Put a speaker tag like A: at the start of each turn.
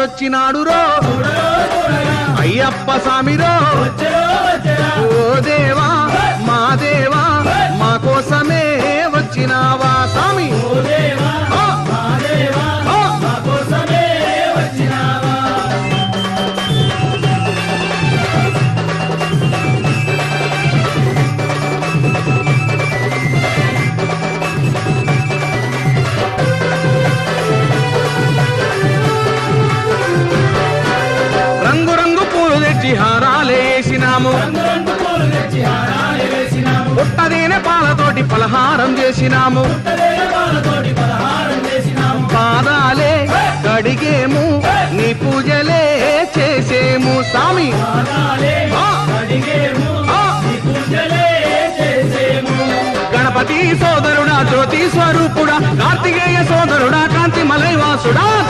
A: దేవుడొచ్చినాడు రో అయ్యప్ప స్వామిరో ఓ దేవా మా దేవా మా కోసమే వచ్చినావా స్వామి రంగు రంగు పూలు తెచ్చి హారాలేసినాము పుట్టదేనే పాలతోటి పలహారం చేసినాము పాదాలే కడిగేము నీ పూజలే చేసేము స్వామి గణపతి సోదరుడా జ్యోతి స్వరూపుడా కార్తికేయ సోదరుడా కాంతి మలైవాసుడా